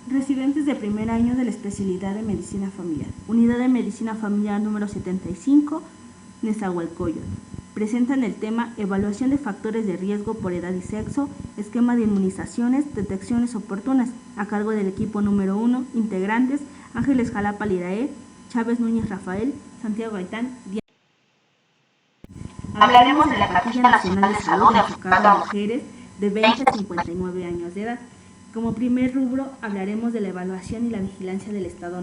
Residentes de primer año de la especialidad de Medicina Familiar. Unidad de Medicina Familiar número 75, Nezahualcóyotl. Presentan el tema Evaluación de factores de riesgo por edad y sexo, esquema de inmunizaciones, detecciones oportunas, a cargo del equipo número 1, integrantes Ángeles Jalapa Lirae, Chávez Núñez Rafael, Santiago Gaitán. Hablaremos de la Cartilla Nacional de Salud enfocada a mujeres de 20 a 59 años de edad. Como primer rubro hablaremos de la evaluación y la vigilancia del estado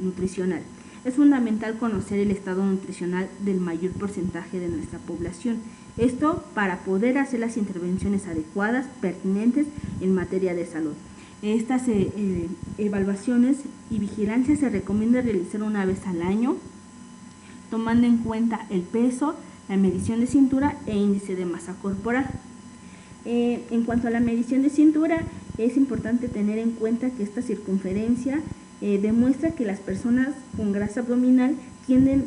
nutricional. Es fundamental conocer el estado nutricional del mayor porcentaje de nuestra población. Esto para poder hacer las intervenciones adecuadas, pertinentes en materia de salud. Estas evaluaciones y vigilancia se recomienda realizar una vez al año, tomando en cuenta el peso, la medición de cintura e índice de masa corporal. En cuanto a la medición de cintura, es importante tener en cuenta que esta circunferencia demuestra que las personas con grasa abdominal tienden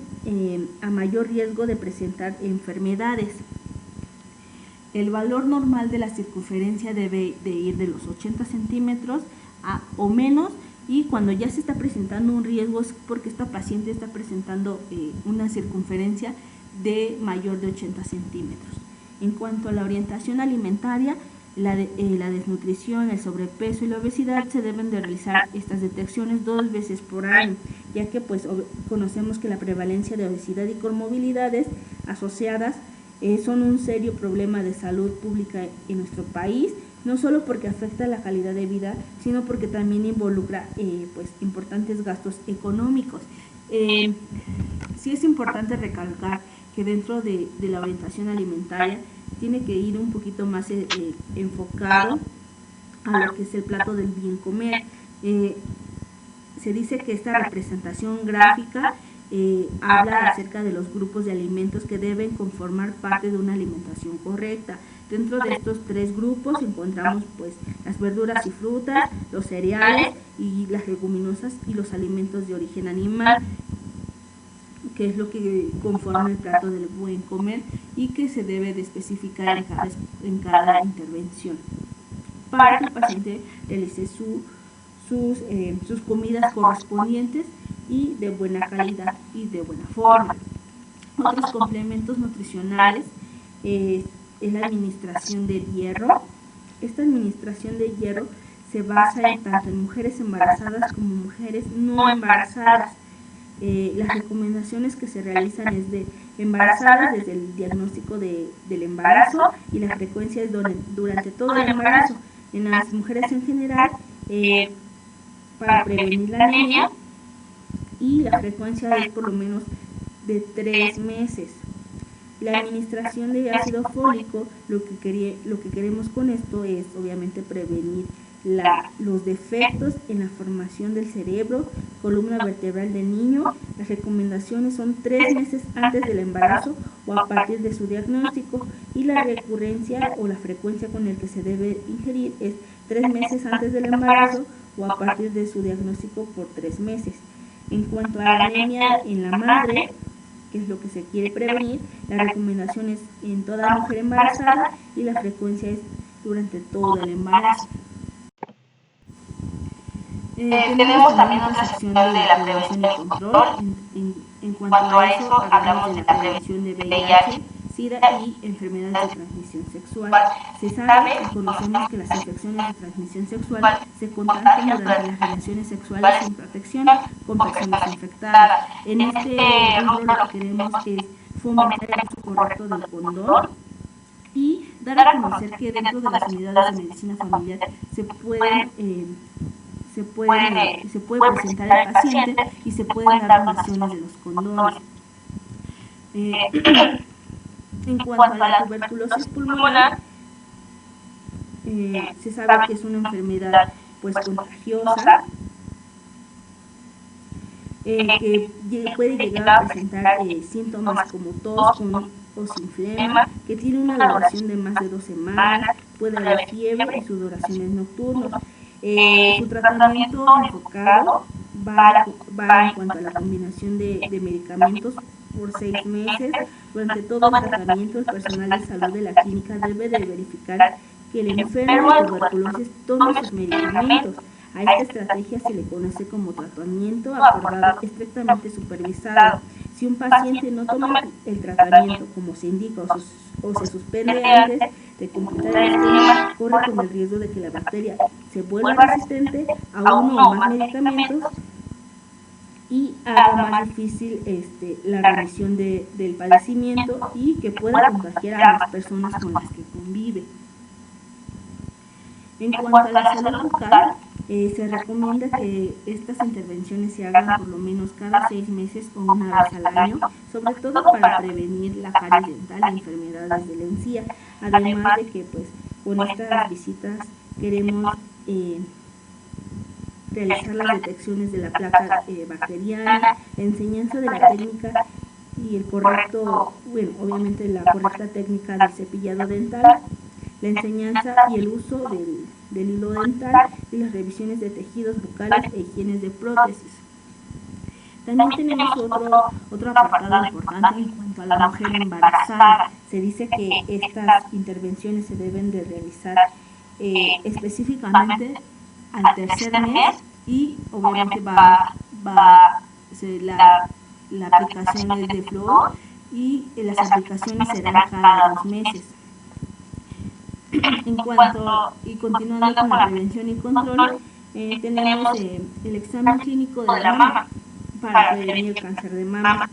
a mayor riesgo de presentar enfermedades. El valor normal de la circunferencia debe de ir de los 80 centímetros o menos, y cuando ya se está presentando un riesgo es porque esta paciente está presentando una circunferencia de mayor de 80 centímetros. En cuanto a la orientación alimentaria, la desnutrición, el sobrepeso y la obesidad, se deben de realizar estas detecciones 2 veces por año, ya que pues conocemos que la prevalencia de obesidad y comorbilidades asociadas son un serio problema de salud pública en nuestro país, no solo porque afecta la calidad de vida, sino porque también involucra pues importantes gastos económicos. Sí es importante recalcar que dentro de la orientación alimentaria tiene que ir un poquito más enfocado a lo que es el plato del bien comer. Se dice que esta representación gráfica habla acerca de los grupos de alimentos que deben conformar parte de una alimentación correcta. Dentro de estos 3 grupos encontramos pues las verduras y frutas, los cereales y las leguminosas y los alimentos de origen animal, que es lo que conforma el plato del buen comer y que se debe de especificar en cada intervención para que el paciente realice sus comidas correspondientes y de buena calidad y de buena forma. Otros complementos nutricionales es la administración del hierro. Esta administración de hierro se basa tanto en mujeres embarazadas como mujeres no embarazadas. Las recomendaciones que se realizan es de embarazadas desde el diagnóstico del embarazo, y la frecuencia es durante todo el embarazo. En las mujeres en general, para prevenir la anemia, y la frecuencia es por lo menos de 3 meses. La administración de ácido fólico, lo que queremos con esto es obviamente prevenir los defectos en la formación del cerebro, columna vertebral del niño. Las recomendaciones son 3 meses antes del embarazo o a partir de su diagnóstico, y la recurrencia o la frecuencia con el que se debe ingerir es 3 meses antes del embarazo o a partir de su diagnóstico por 3 meses. En cuanto a la anemia en la madre, que es lo que se quiere prevenir, la recomendación es en toda mujer embarazada y la frecuencia es durante todo el embarazo. Tenemos también otra sección de la prevención y control. En cuanto a eso, hablamos de la prevención de VIH, SIDA y enfermedades de transmisión sexual. Se sabe y conocemos que las infecciones de transmisión sexual se contagian durante las relaciones sexuales sin protección con personas infectadas. En este rubro lo que queremos es fomentar el uso correcto del condón y dar a conocer que dentro de las unidades de medicina familiar se puede presentar el paciente y se pueden dar donaciones de los condones. En cuanto a la tuberculosis pulmonar, se sabe que es una enfermedad pues contagiosa, que puede llegar a presentar síntomas como tos o sin flema, que tiene una duración de más de 2 semanas, puede haber fiebre y sudoraciones nocturnas. Su tratamiento enfocado va en cuanto a la combinación de medicamentos por 6 meses. Durante todo el tratamiento, el personal de salud de la clínica debe de verificar que el enfermo de tuberculosis tome sus medicamentos. A esta estrategia se le conoce como tratamiento acordado estrictamente supervisado. Si un paciente no toma el tratamiento como se indica o se suspende antes de completar el esquema, corre con el riesgo de que la bacteria se vuelva resistente a uno o más medicamentos y haga más difícil la remisión del padecimiento y que pueda contagiar a las personas con las que convive. En cuanto a la salud bucal, se recomienda que estas intervenciones se hagan por lo menos cada 6 meses o una vez al año, sobre todo para prevenir la caries dental y enfermedades de la encía, además de que pues con estas visitas queremos realizar las detecciones de la placa bacteriana, enseñanza de la técnica y el correcto, bueno, obviamente la correcta técnica del cepillado dental, la enseñanza y el uso del hilo dental y las revisiones de tejidos bucales e higienes de prótesis. También tenemos otro apartado importante en cuanto a la mujer embarazada. Se dice que estas intervenciones se deben de realizar específicamente al tercer mes y obviamente la aplicación es de flúor y las aplicaciones serán cada 2 meses. Continuando con la prevención y control, tenemos el examen clínico de la mama para prevenir el cáncer de mama.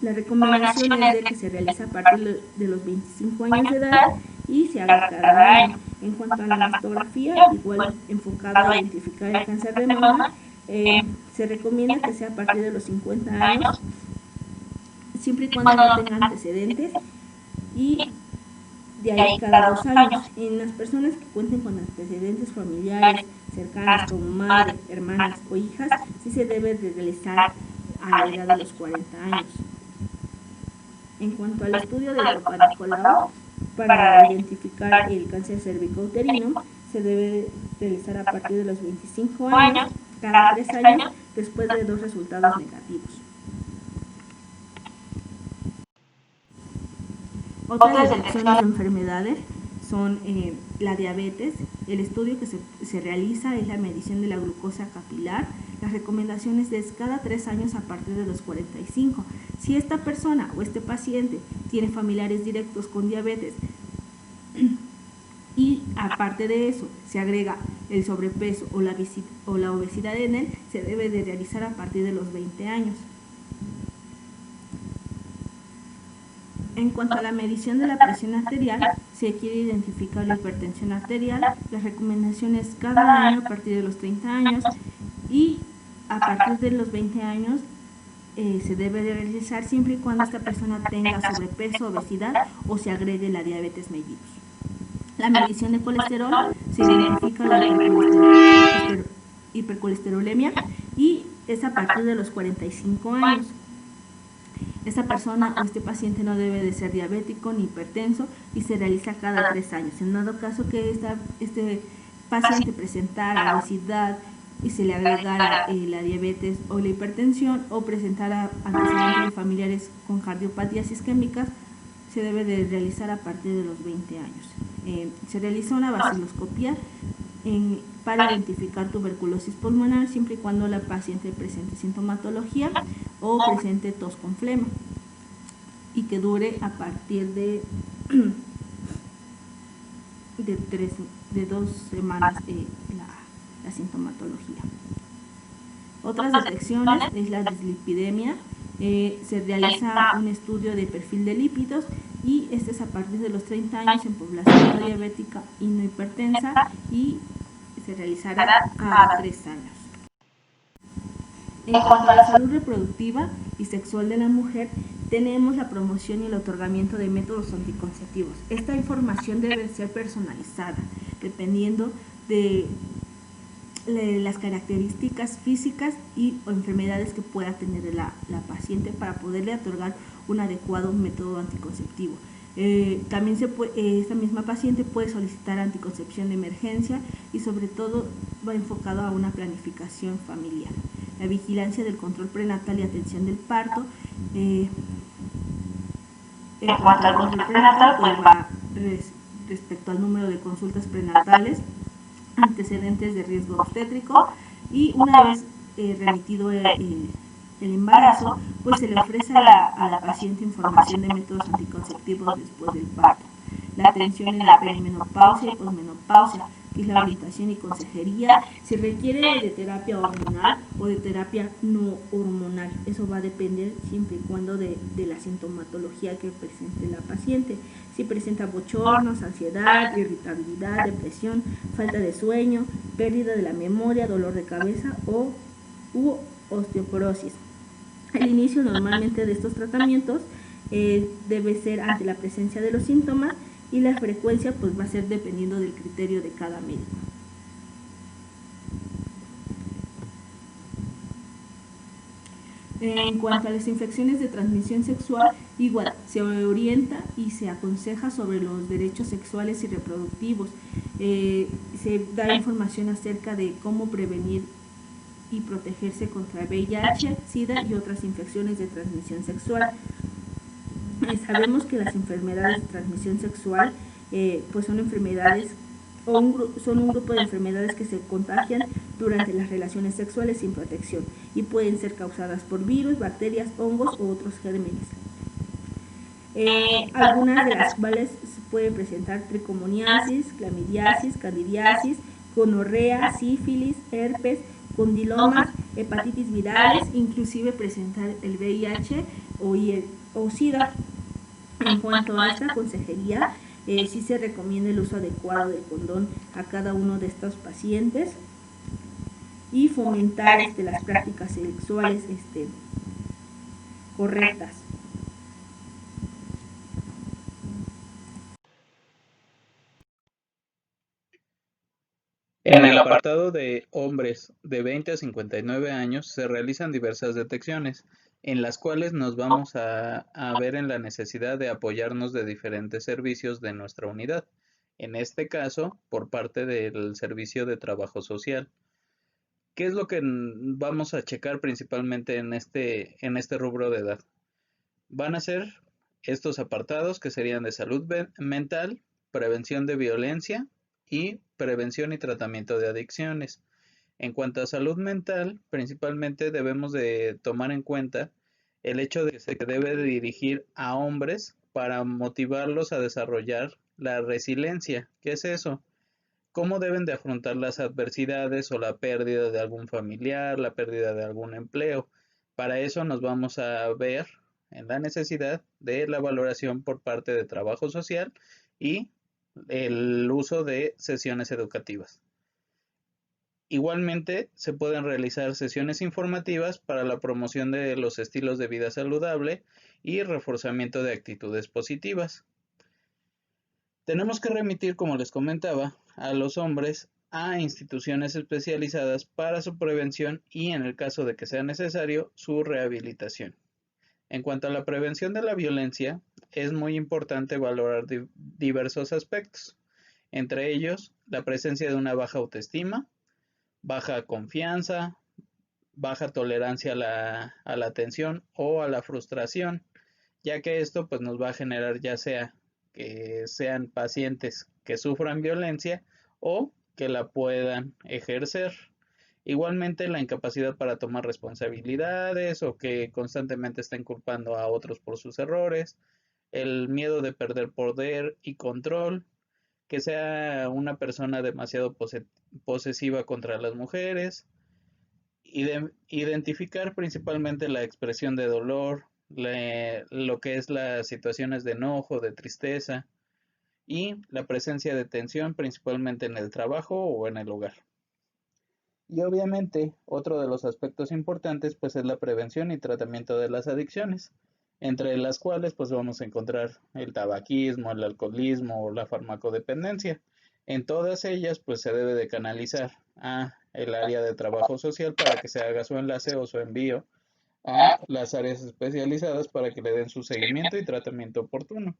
La recomendación es de que se realice a partir de los 25 años de edad y se haga cada año. En cuanto a la mastografía, igual enfocado a identificar el cáncer de mama, se recomienda que sea a partir de los 50 años, siempre y cuando no tenga antecedentes, y de ahí cada 2 años. En las personas que cuenten con antecedentes familiares cercanas como madre, hermanas o hijas, sí se debe de realizar a la edad de los 40 años. En cuanto al estudio del Papa Nicolau, para identificar el cáncer cervicouterino, se debe realizar a partir de los 25 años, cada 3 años, después de 2 resultados negativos. Otras detecciones de enfermedades son la diabetes. El estudio que se realiza es la medición de la glucosa capilar. Las recomendaciones es cada 3 años a partir de los 45. Si esta persona o este paciente tiene familiares directos con diabetes y aparte de eso se agrega el sobrepeso o la obesidad en él, se debe de realizar a partir de los 20 años. En cuanto a la medición de la presión arterial, se quiere identificar la hipertensión arterial. Las recomendaciones cada año a partir de los 30 años y a partir de los 20 años se debe de realizar siempre y cuando esta persona tenga sobrepeso, obesidad o se agregue la diabetes mellitus. La medición de colesterol, se identifica la hipercolesterolemia y es a partir de los 45 años. Esta persona o este paciente no debe de ser diabético ni hipertenso y se realiza cada 3 años. En dado caso que este paciente presentara obesidad y se le agregara la diabetes o la hipertensión o presentara antecedentes de familiares con cardiopatías isquémicas, se debe de realizar a partir de los 20 años. Se realiza una vaciloscopia para identificar tuberculosis pulmonar siempre y cuando la paciente presente sintomatología o presente tos con flema y que dure a partir de 2 semanas la sintomatología. Otras detecciones es la dislipidemia. Se realiza un estudio de perfil de lípidos y este es a partir de los 30 años en población no diabética y no hipertensa y se realizará cada 3 años. En cuanto a la salud reproductiva y sexual de la mujer, tenemos la promoción y el otorgamiento de métodos anticonceptivos. Esta información debe ser personalizada, dependiendo de las características físicas o enfermedades que pueda tener la paciente para poderle otorgar un adecuado método anticonceptivo. También esta misma paciente puede solicitar anticoncepción de emergencia y sobre todo va enfocado a una planificación familiar. La vigilancia del control prenatal y atención del parto. En cuanto al control prenatal, pues va respecto al número de consultas prenatales, antecedentes de riesgo obstétrico y una vez remitido el embarazo, pues se le ofrece a la paciente información de métodos anticonceptivos después del parto, la atención en la perimenopausia y posmenopausia, que es la orientación y consejería, si requiere de terapia hormonal o de terapia no hormonal. Eso va a depender siempre y cuando de la sintomatología que presente la paciente. Si presenta bochornos, ansiedad, irritabilidad, depresión, falta de sueño, pérdida de la memoria, dolor de cabeza u osteoporosis. El inicio normalmente de estos tratamientos debe ser ante la presencia de los síntomas y la frecuencia pues va a ser dependiendo del criterio de cada médico. En cuanto a las infecciones de transmisión sexual, igual se orienta y se aconseja sobre los derechos sexuales y reproductivos. Se da información acerca de cómo prevenir y protegerse contra VIH, SIDA y otras infecciones de transmisión sexual. Sabemos que las enfermedades de transmisión sexual pues son enfermedades son un grupo de enfermedades que se contagian durante las relaciones sexuales sin protección y pueden ser causadas por virus, bacterias, hongos u otros gérmenes. Algunas de las cuales se pueden presentar tricomoniasis, clamidiasis, candidiasis, gonorrea, sífilis, herpes, condilomas, hepatitis virales, inclusive presentar el VIH o SIDA. En cuanto a esta consejería, sí se recomienda el uso adecuado del condón a cada uno de estos pacientes y fomentar las prácticas sexuales correctas. En el apartado de hombres de 20 a 59 años se realizan diversas detecciones, en las cuales nos vamos a ver en la necesidad de apoyarnos de diferentes servicios de nuestra unidad, en este caso por parte del Servicio de Trabajo Social. ¿Qué es lo que vamos a checar principalmente en este rubro de edad? Van a ser estos apartados que serían de salud mental, prevención de violencia y prevención y tratamiento de adicciones. En cuanto a salud mental, principalmente debemos de tomar en cuenta el hecho de que se debe de dirigir a hombres para motivarlos a desarrollar la resiliencia. ¿Qué es eso? ¿Cómo deben de afrontar las adversidades o la pérdida de algún familiar, la pérdida de algún empleo? Para eso nos vamos a ver en la necesidad de la valoración por parte de trabajo social y el uso de sesiones educativas. Igualmente, se pueden realizar sesiones informativas para la promoción de los estilos de vida saludable y reforzamiento de actitudes positivas. Tenemos que remitir, como les comentaba, a los hombres a instituciones especializadas para su prevención y, en el caso de que sea necesario, su rehabilitación. En cuanto a la prevención de la violencia, es muy importante valorar diversos aspectos, entre ellos la presencia de una baja autoestima, baja confianza, baja tolerancia a la tensión o a la frustración, ya que esto pues nos va a generar ya sea que sean pacientes que sufran violencia o que la puedan ejercer. Igualmente la incapacidad para tomar responsabilidades o que constantemente estén culpando a otros por sus errores, el miedo de perder poder y control, que sea una persona demasiado posesiva contra las mujeres, identificar principalmente la expresión de dolor, lo que es las situaciones de enojo, de tristeza y la presencia de tensión principalmente en el trabajo o en el hogar. Y obviamente otro de los aspectos importantes pues es la prevención y tratamiento de las adicciones, entre las cuales pues vamos a encontrar el tabaquismo, el alcoholismo o la farmacodependencia. En todas ellas pues se debe de canalizar a el área de trabajo social para que se haga su enlace o su envío a las áreas especializadas para que le den su seguimiento y tratamiento oportuno.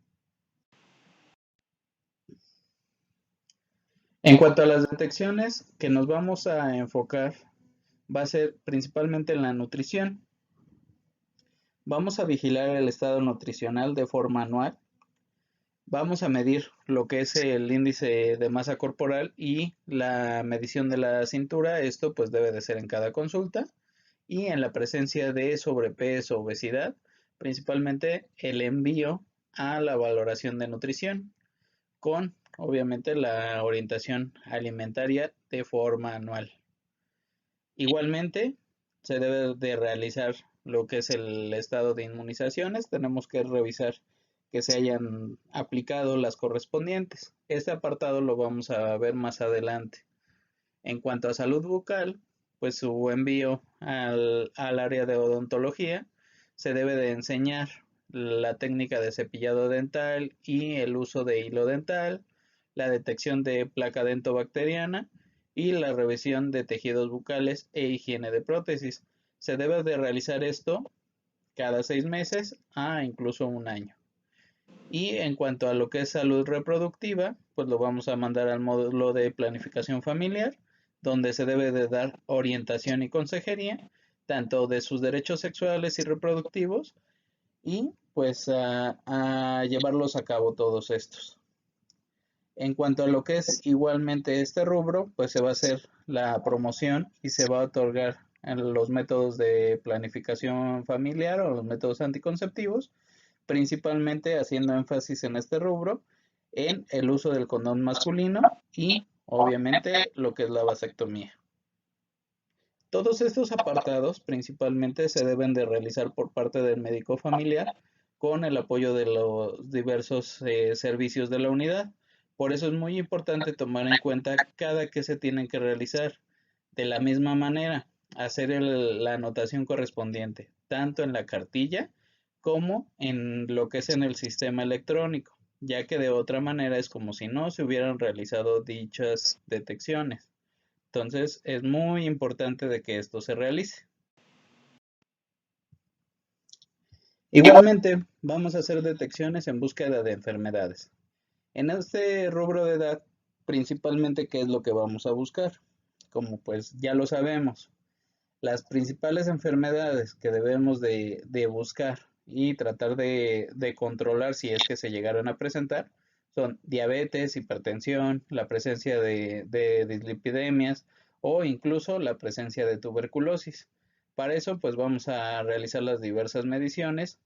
En cuanto a las detecciones que nos vamos a enfocar, va a ser principalmente en la nutrición. Vamos a vigilar el estado nutricional de forma anual, Vamos a medir lo que es el índice de masa corporal y la medición de la cintura. Esto pues debe de ser en cada consulta. Y en la presencia de sobrepeso, obesidad, principalmente el envío a la valoración de nutrición con obviamente la orientación alimentaria de forma anual. Igualmente, se debe de realizar lo que es el estado de inmunizaciones. Tenemos que revisar que se hayan aplicado las correspondientes. Este apartado lo vamos a ver más adelante. En cuanto a salud bucal, pues su envío al área de odontología se debe de enseñar la técnica de cepillado dental y el uso de hilo dental, la detección de placa dentobacteriana y la revisión de tejidos bucales e higiene de prótesis. Se debe de realizar esto cada 6 meses a incluso un año. Y en cuanto a lo que es salud reproductiva, pues lo vamos a mandar al módulo de planificación familiar, donde se debe de dar orientación y consejería, tanto de sus derechos sexuales y reproductivos, y pues a llevarlos a cabo todos estos. En cuanto a lo que es igualmente este rubro, pues se va a hacer la promoción y se va a otorgar en los métodos de planificación familiar o los métodos anticonceptivos, principalmente haciendo énfasis en este rubro, en el uso del condón masculino y obviamente lo que es la vasectomía. Todos estos apartados principalmente se deben de realizar por parte del médico familiar con el apoyo de los diversos servicios de la unidad. Por eso es muy importante tomar en cuenta cada que se tienen que realizar. De la misma manera, hacer la anotación correspondiente, tanto en la cartilla como en lo que es en el sistema electrónico, ya que de otra manera es como si no se hubieran realizado dichas detecciones. Entonces es muy importante de que esto se realice. Igualmente, vamos a hacer detecciones en búsqueda de enfermedades. En este rubro de edad, principalmente, ¿qué es lo que vamos a buscar? Como pues ya lo sabemos, las principales enfermedades que debemos de buscar y tratar de controlar si es que se llegaron a presentar son diabetes, hipertensión, la presencia de dislipidemias o incluso la presencia de tuberculosis. Para eso, pues vamos a realizar las diversas mediciones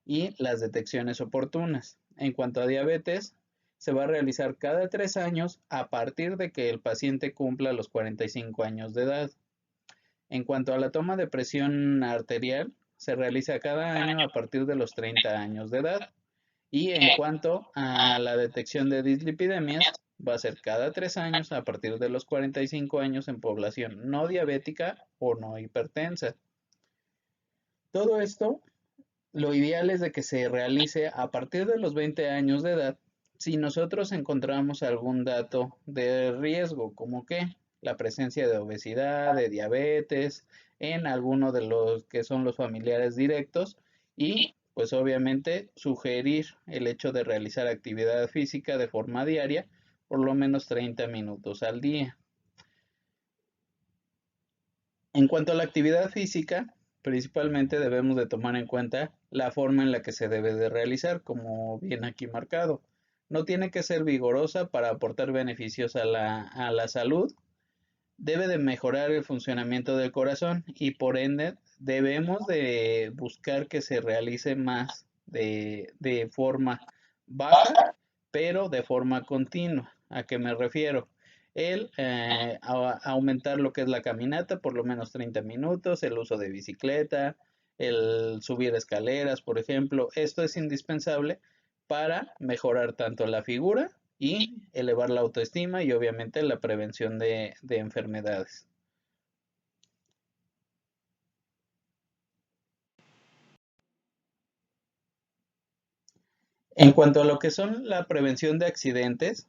y las detecciones oportunas. En cuanto a diabetes, se va a realizar cada 3 años a partir de que el paciente cumpla los 45 años de edad. En cuanto a la toma de presión arterial, se realiza cada año a partir de los 30 años de edad. Y en cuanto a la detección de dislipidemias, va a ser cada 3 años a partir de los 45 años en población no diabética o no hipertensa. Todo esto, lo ideal es de que se realice a partir de los 20 años de edad si nosotros encontramos algún dato de riesgo, como que la presencia de obesidad, de diabetes, en alguno de los que son los familiares directos y pues obviamente sugerir el hecho de realizar actividad física de forma diaria, por lo menos 30 minutos al día. En cuanto a la actividad física, principalmente debemos de tomar en cuenta la forma en la que se debe de realizar, como viene aquí marcado. No tiene que ser vigorosa para aportar beneficios a la salud. Debe de mejorar el funcionamiento del corazón y por ende debemos de buscar que se realice más de forma baja, pero de forma continua. ¿A qué me refiero? El aumentar lo que es la caminata por lo menos 30 minutos, el uso de bicicleta, el subir escaleras, por ejemplo. Esto es indispensable para mejorar tanto la figura y elevar la autoestima y obviamente la prevención de enfermedades. En cuanto a lo que son la prevención de accidentes,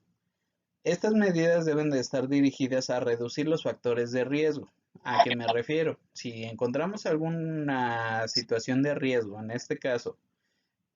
estas medidas deben de estar dirigidas a reducir los factores de riesgo. ¿A qué me refiero? Si encontramos alguna situación de riesgo, en este caso,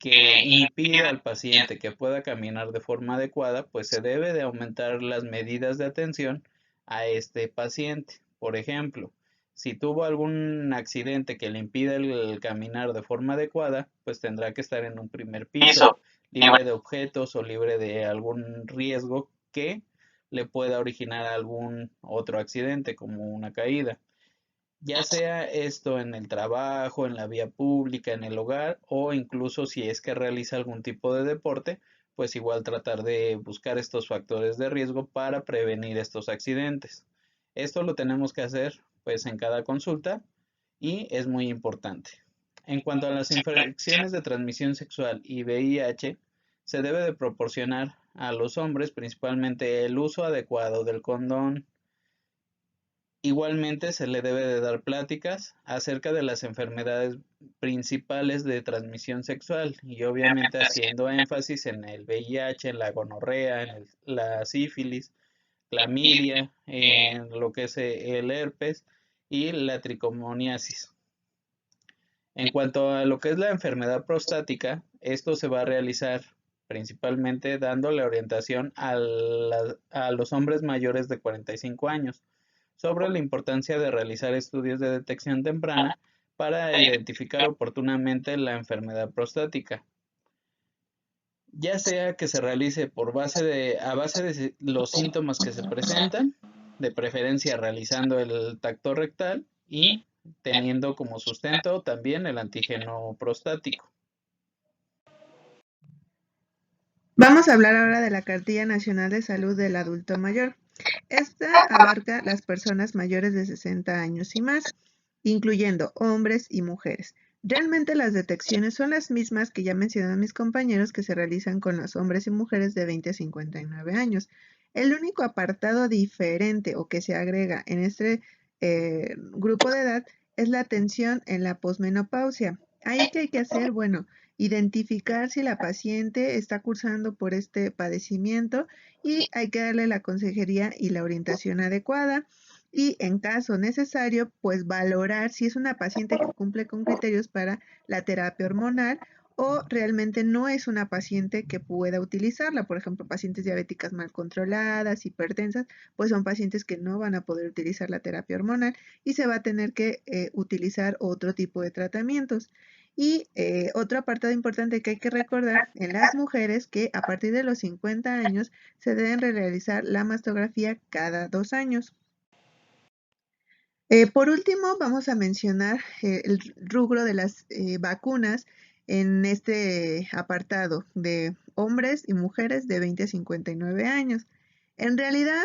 que impida al paciente que pueda caminar de forma adecuada, pues se debe de aumentar las medidas de atención a este paciente. Por ejemplo, si tuvo algún accidente que le impida el caminar de forma adecuada, pues tendrá que estar en un primer piso. libre de objetos o libre de algún riesgo que le pueda originar algún otro accidente como una caída, ya sea esto en el trabajo, en la vía pública, en el hogar o incluso si es que realiza algún tipo de deporte, pues igual tratar de buscar estos factores de riesgo para prevenir estos accidentes. Esto lo tenemos que hacer pues en cada consulta y es muy importante. En cuanto a las infecciones de transmisión sexual y VIH, se debe de proporcionar a los hombres principalmente el uso adecuado del condón. Igualmente se le debe de dar pláticas acerca de las enfermedades principales de transmisión sexual y obviamente haciendo énfasis en el VIH, en la gonorrea, en la sífilis, clamidia, en lo que es el herpes y la tricomoniasis. En cuanto a lo que es la enfermedad prostática, esto se va a realizar principalmente dándole orientación a los hombres mayores de 45 años sobre la importancia de realizar estudios de detección temprana para identificar oportunamente la enfermedad prostática, ya sea que se realice a base de los síntomas que se presentan, de preferencia realizando el tacto rectal y teniendo como sustento también el antígeno prostático. Vamos a hablar ahora de la Cartilla Nacional de Salud del Adulto Mayor. Esta abarca las personas mayores de 60 años y más, incluyendo hombres y mujeres. Realmente las detecciones son las mismas que ya mencionaron mis compañeros que se realizan con los hombres y mujeres de 20 a 59 años. El único apartado diferente o que se agrega en este grupo de edad es la atención en la posmenopausia. ¿Ahí qué hay que hacer? Bueno, identificar si la paciente está cursando por este padecimiento y hay que darle la consejería y la orientación adecuada. Y en caso necesario, pues valorar si es una paciente que cumple con criterios para la terapia hormonal o realmente no es una paciente que pueda utilizarla. Por ejemplo, pacientes diabéticas mal controladas, hipertensas, pues son pacientes que no van a poder utilizar la terapia hormonal y se va a tener que utilizar otro tipo de tratamientos. Y otro apartado importante que hay que recordar en las mujeres que a partir de los 50 años se deben realizar la mastografía cada 2 años. Por último, vamos a mencionar el rubro de las vacunas en este apartado de hombres y mujeres de 20 a 59 años. En realidad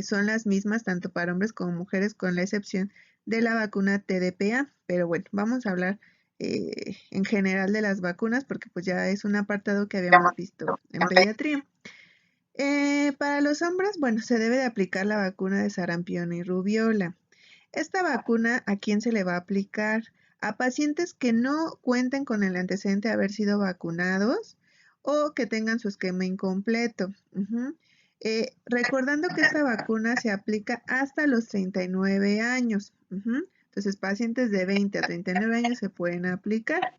son las mismas tanto para hombres como mujeres con la excepción de la vacuna TDPA, pero bueno, vamos a hablar en general de las vacunas porque pues ya es un apartado que habíamos visto en pediatría. Para los hombres, bueno, se debe de aplicar la vacuna de sarampión y rubiola. Esta vacuna, ¿a quién se le va a aplicar? A pacientes que no cuenten con el antecedente de haber sido vacunados o que tengan su esquema incompleto. Recordando que esta vacuna se aplica hasta los 39 años. Entonces, pacientes de 20 a 39 años se pueden aplicar.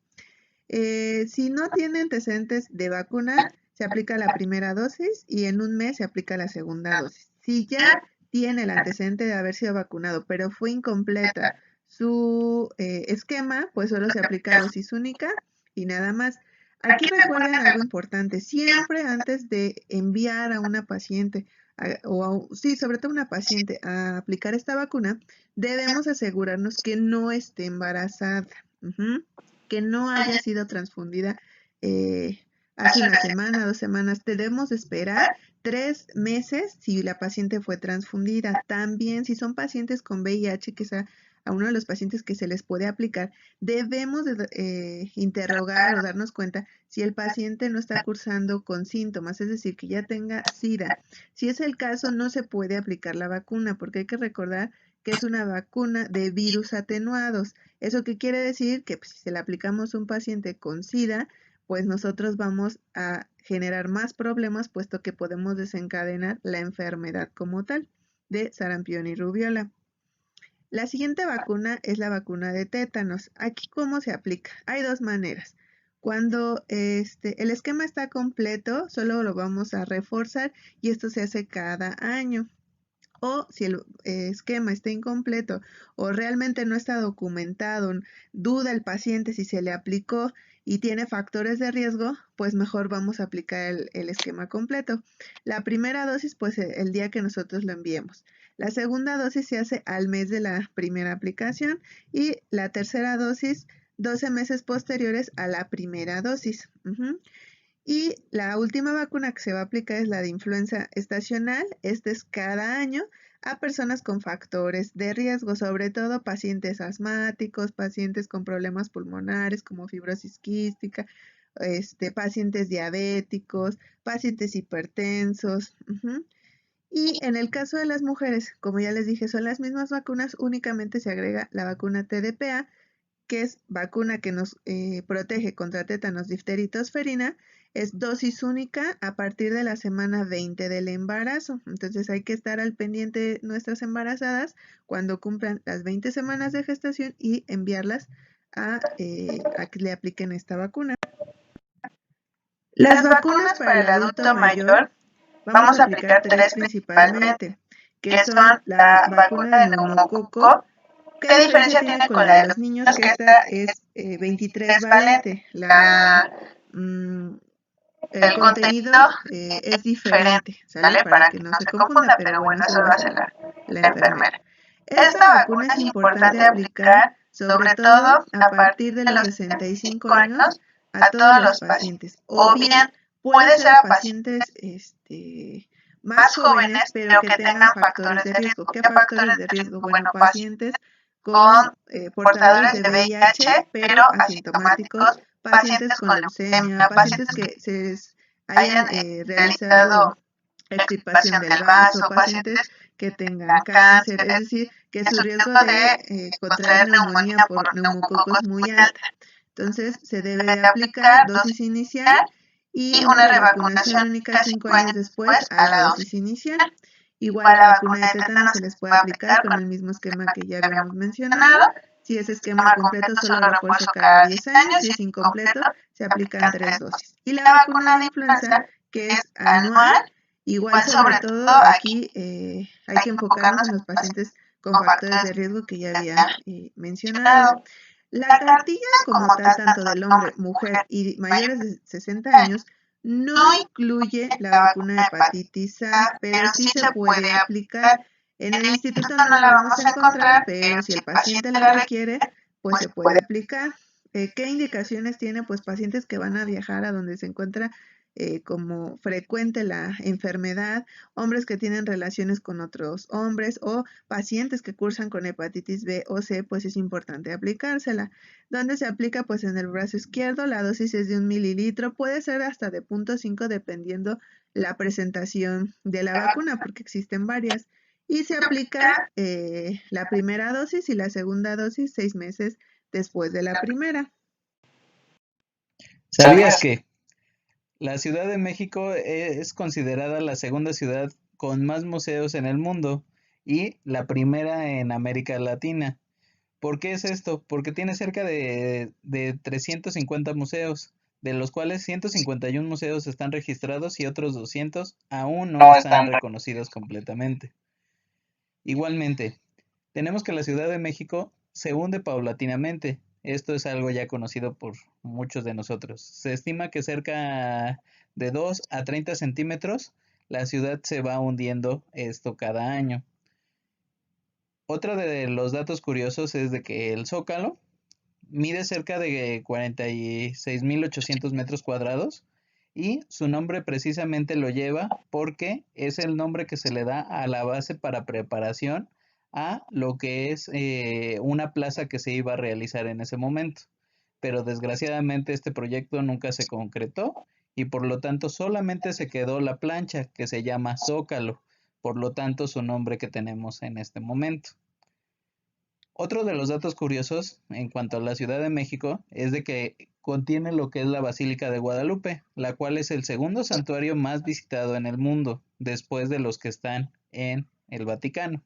Si no tiene antecedentes de vacuna, se aplica la primera dosis y en un mes se aplica la segunda dosis. Si ya tiene el antecedente de haber sido vacunado, pero fue incompleta su esquema, pues solo se aplica dosis única y nada más. Aquí recuerden algo importante, siempre antes de enviar a una paciente, sí, sobre todo una paciente, a aplicar esta vacuna, debemos asegurarnos que no esté embarazada. Que no haya sido transfundida hace una semana, 2 semanas. Debemos esperar 3 meses si la paciente fue transfundida. También si son pacientes con VIH, que es a uno de los pacientes que se les puede aplicar, debemos interrogar o darnos cuenta si el paciente no está cursando con síntomas, es decir, que ya tenga SIDA. Si es el caso, no se puede aplicar la vacuna porque hay que recordar que es una vacuna de virus atenuados. ¿Eso qué quiere decir? Que pues, si se le aplicamos a un paciente con SIDA, pues nosotros vamos a generar más problemas puesto que podemos desencadenar la enfermedad como tal de sarampión y rubiola. La siguiente vacuna es la vacuna de tétanos. Aquí, ¿cómo se aplica? Hay 2 maneras. Cuando el esquema está completo, solo lo vamos a reforzar y esto se hace cada año. O si el esquema está incompleto o realmente no está documentado, duda el paciente si se le aplicó y tiene factores de riesgo, pues mejor vamos a aplicar el esquema completo. La primera dosis, pues el día que nosotros lo enviemos. La segunda dosis se hace al mes de la primera aplicación y la tercera dosis 12 meses posteriores a la primera dosis. Y la última vacuna que se va a aplicar es la de influenza estacional. Este es cada año a personas con factores de riesgo, sobre todo pacientes asmáticos, pacientes con problemas pulmonares como fibrosis quística, pacientes diabéticos, pacientes hipertensos. Y en el caso de las mujeres, como ya les dije, son las mismas vacunas, únicamente se agrega la vacuna TDPA, que es vacuna que nos protege contra tétanos, difteria y tosferina. Es dosis única a partir de la semana 20 del embarazo. Entonces hay que estar al pendiente de nuestras embarazadas cuando cumplan las 20 semanas de gestación y enviarlas a que le apliquen esta vacuna. Las vacunas para el adulto mayor, vamos a aplicar tres principalmente, que son la vacuna de neumococo. ¿Qué diferencia tiene con la de los niños? Que esta es 23 valente. El contenido es diferente, ¿sale? Para que no se confunda, pero bueno, eso lo hace la enfermera. Esta vacuna es importante aplicar, sobre todo a partir de los 65 años, a todos los pacientes. O bien puede ser a pacientes más jóvenes, pero que tengan factores de riesgo. ¿Qué factores de riesgo? Bueno, pacientes con portadores de VIH, pero asintomáticos, pacientes con leucemia, pacientes que se hayan realizado extirpación del vaso, pacientes que tengan cáncer, es decir, que su riesgo de contraer neumonía por neumococo es muy alta. Entonces, se debe de aplicar dosis inicial y una revacunación única 5 años después a la dosis inicial. Igual la vacuna de tétano se les puede aplicar con el mismo esquema que ya habíamos mencionado. Si es esquema completo, solo refuerzo cada 10 años. Si es incompleto, se aplican 3 dosis. Y la vacuna de influenza, que es anual, igual sobre todo aquí hay que enfocarnos en los pacientes con factores de riesgo que ya había mencionado. La cartilla como tal, tanto del hombre, mujer y mayores de 60 años, no incluye la vacuna de hepatitis A, pero sí se puede aplicar. En el instituto no la vamos a encontrar, pero si el paciente la requiere, pues se puede aplicar. ¿Qué indicaciones tiene? Pues pacientes que van a viajar a donde se encuentra como frecuente la enfermedad, hombres que tienen relaciones con otros hombres o pacientes que cursan con hepatitis B o C, pues es importante aplicársela. ¿Dónde se aplica? Pues en el brazo izquierdo, la dosis es de 1 mililitro, puede ser hasta de 0.5 dependiendo la presentación de la vacuna, porque existen varias. Y se aplica la primera dosis y la segunda dosis 6 meses después de la primera. ¿Sabías que la Ciudad de México es considerada la segunda ciudad con más museos en el mundo y la primera en América Latina? ¿Por qué es esto? Porque tiene cerca de 350 museos, de los cuales 151 museos están registrados y otros 200 aún no están reconocidos completamente. Igualmente, tenemos que la Ciudad de México se hunde paulatinamente. Esto es algo ya conocido por muchos de nosotros. Se estima que cerca de 2 a 30 centímetros la ciudad se va hundiendo esto cada año. Otro de los datos curiosos es de que el Zócalo mide cerca de 46.800 metros cuadrados y su nombre precisamente lo lleva porque es el nombre que se le da a la base para preparación a lo que es una plaza que se iba a realizar en ese momento. Pero desgraciadamente este proyecto nunca se concretó y por lo tanto solamente se quedó la plancha que se llama Zócalo, por lo tanto su nombre que tenemos en este momento. Otro de los datos curiosos en cuanto a la Ciudad de México es de que contiene lo que es la Basílica de Guadalupe, la cual es el segundo santuario más visitado en el mundo, después de los que están en el Vaticano.